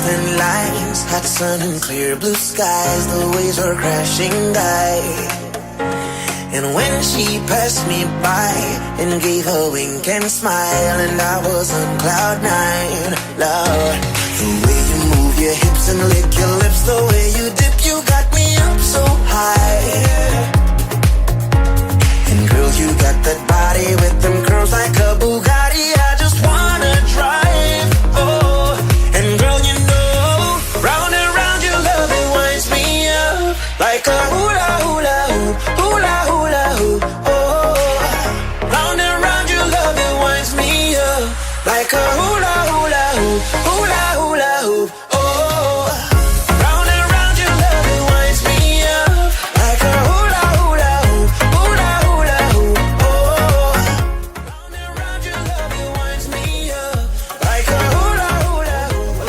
and lights, hot sun and clear blue skies. The waves were crashing by. And when she passed me by and gave a wink and smile, and I was on cloud nine, Lord. The way you move your hips and lick your lips, the way you dip, you got me up so high. And girl, you got that body with them curls like a Bugatti. I just wanna drive, oh. And girl, you know, round and round your love, it winds me up like a hula hula hoop, hula hula hoop, oh. Round and round your love, it winds me up like a hula hula hoop, hula hula hoop, oh. Round and round your love, it winds me up like a hula hula hoop, hula hula hoop, oh. Round and round your love, it winds me up like a hula hula hoop.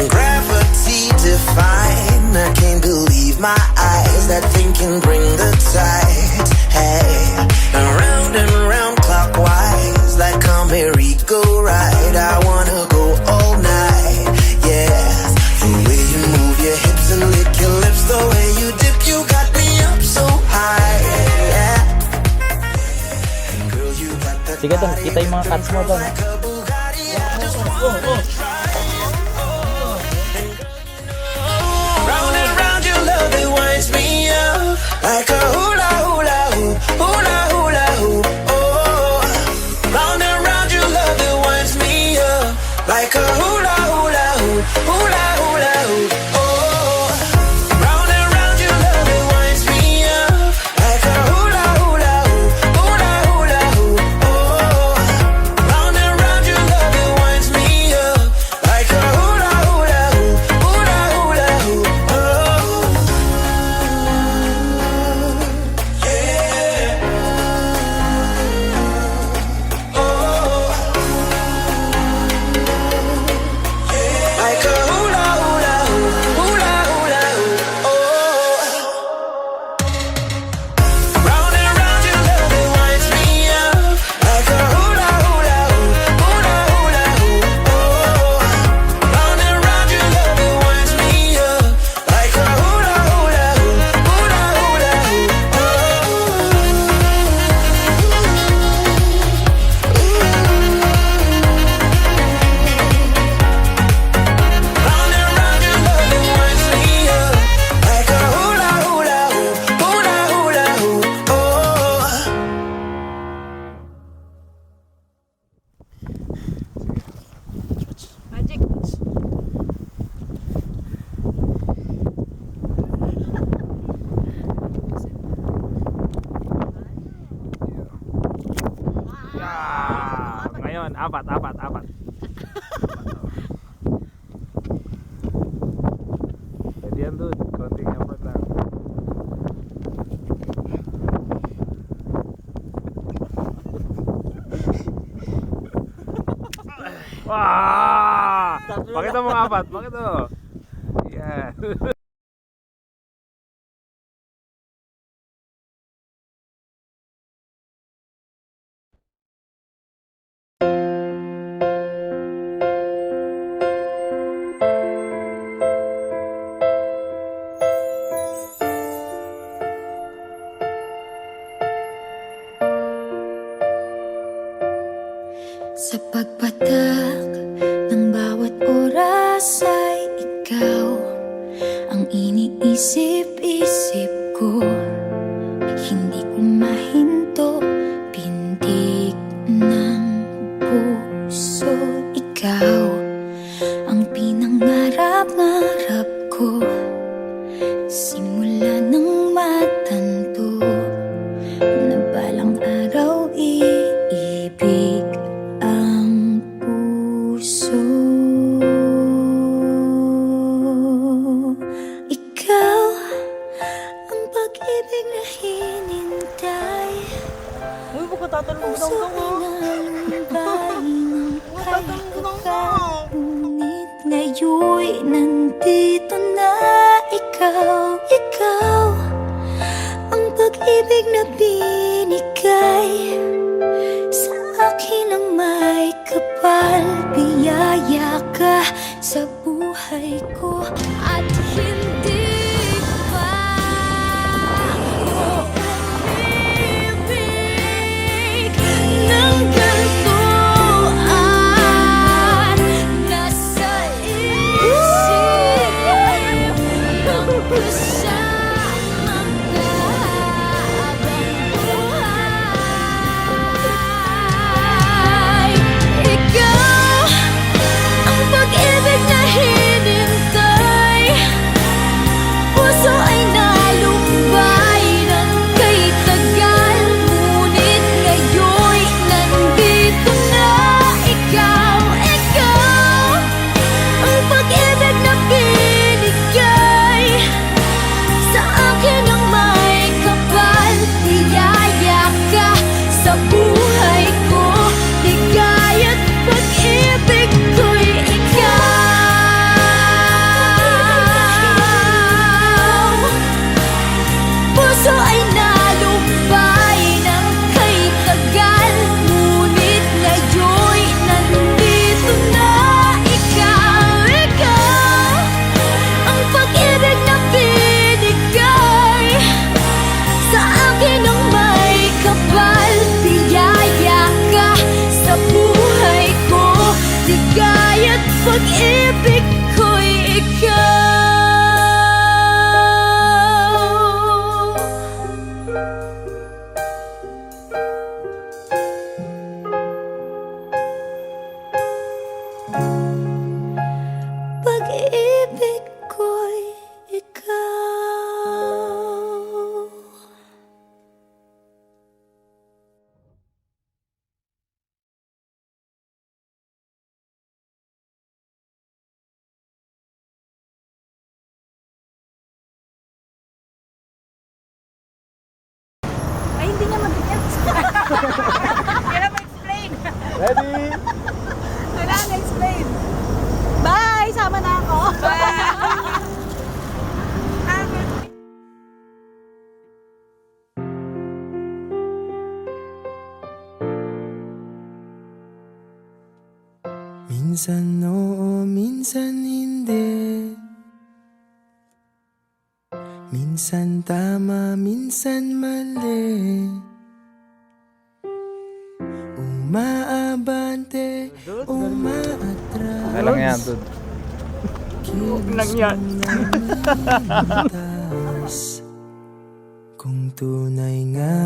Gravity define, I can't believe my eyes. That thing can bring the tide. Hey, around and round clockwise, like a merry-go-ride. I wanna go all night, yeah. The way you move your hips and lick your lips, the way you dip, you got me up so high, yeah. And girl, you got that Sige, Don, kita yung mga cuts mo, Don. like a Bugatti. I just wanna round and round your love, it winds me up like a hula hula hoop, hula hula hoop, oh. Round and round your love, it winds me up like a hula hula hoop, hula hula hoop, oh. Round and round your love, it winds me up like a hula hula hoop, hula hula hoop, oh. Round and round your love, it winds me up like a hula hula hoop, hula hula hoop, oh. Yeah. Oh. Like a hula hula hoop, hula hula hoop, oh. Round and round your love, it winds me up like a hula hula hoop, hula hula hoop, oh. Round and round your love, it winds me up like a hula hula hoop, hula hula hoop, oh. Round and round your love, it winds me up like a hula hula hoop, hula hula hoop, oh. Magic. Ngayon, apat. Jadi yan doon, konting apat lang. Wah! Pakita mo apat, pakita mo. Yan. Sa pagpatak ng bawat oras ay ikaw ang iniisip-isip ko. Hindi ko mahinto, pintig ng puso. Ikaw ang pinangarap-ngarap ko. Simula ng matanto na balang araw iibig ang puso. Ikaw ang pag-ibig na hinintay. Uy, baka tatanong Puso mo ay nalumbay ng kay kapag. Ngunit ngayon'y nandito na ikaw. Ikaw ang pag pag-ibig na binigay sa akin ang may kapal. Biyaya ka sa buhay ko at hindi pa ako umibig ng ganito at nasa isip ng kasama ka habang buhay. Ikaw ang pag-ibig na hinintay, puso ay nalumbay ng kay tagal, ngunit ngayon'y nandito na ikaw. Ikaw ang pag-ibig na binigay sa akin ang may kapal. Biyaya ka sa buhay ko, ligaya't pag-ibig ko'y ikaw. Puso ay nalumbay ng kay tagal, ngunit ngayon'y nandito na ikaw. Ikaw ang pag-ibig na binigay sa akin ang may kapal. Biyaya ka sa buhay ko, ligaya't pag-ibig ko'y ikaw. Pag-ibig ko'y ikaw. Ay, hindi niya mag-gets. Kailangan ma-explain. Ready? Kailangan ma-explain. Bye! Sama na ako. Minsan oo, minsan hindi. Minsan tama, minsan mali. Umaabante, umaatras. Okay lang yan, dude. Lang yan. Kung tunay nga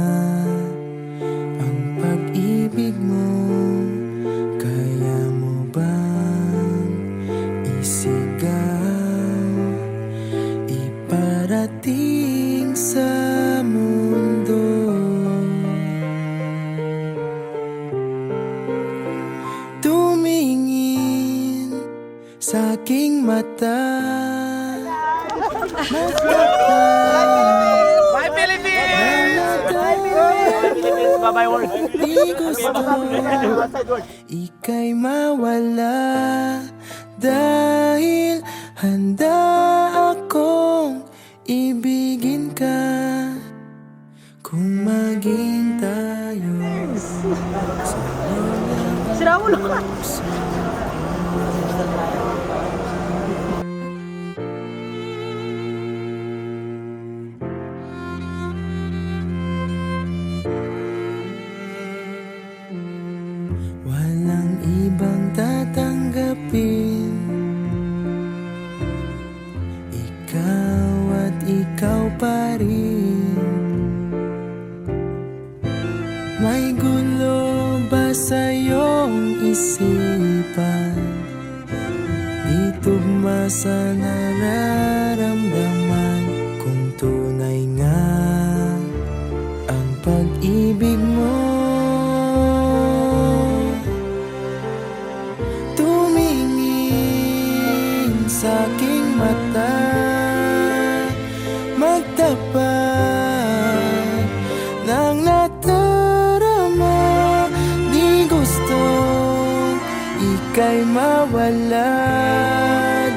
ang pag-ibig mo, kaya mo bang isigaw, iparating sa mundo? Tumingin sa aking mata, Bye, Philippines! Bye-bye, world! di gusto ika'y mawala, dahil handa akong ibigin ka kung maging tayo. Sira ulo ka. Walang ibang tatanggapin, ikaw at ikaw pa rin. May gulo ba sa iyong isipan? Di tugma sa nararamdaman. Kung tunay nga ang pag-ibig mo, tumingin sa aking mata, magtapat ng natarama. Di gusto ika'y mawala,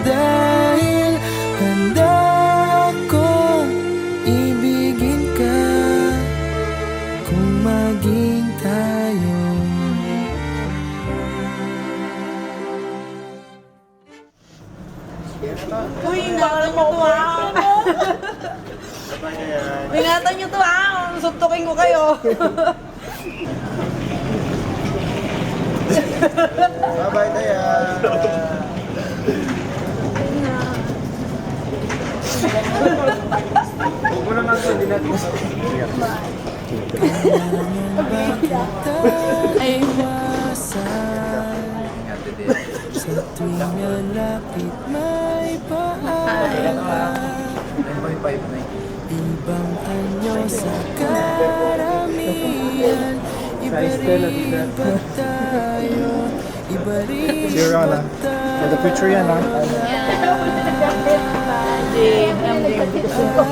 dahil handa akong ibigin ka Uy, ingatan nyo to ah. Ingatan nyo to ah. Suntukin ko kayo. Bye-bye tayo. Huwag mo naman ito, hindi natin gusto. ay wasan. Sa tuwing malapit may paalam. 9.5 na Ibang anyo sa karamihan. Iba rin ba tayo? Iba rin ba tayo? For the future yan, ha? Tuwing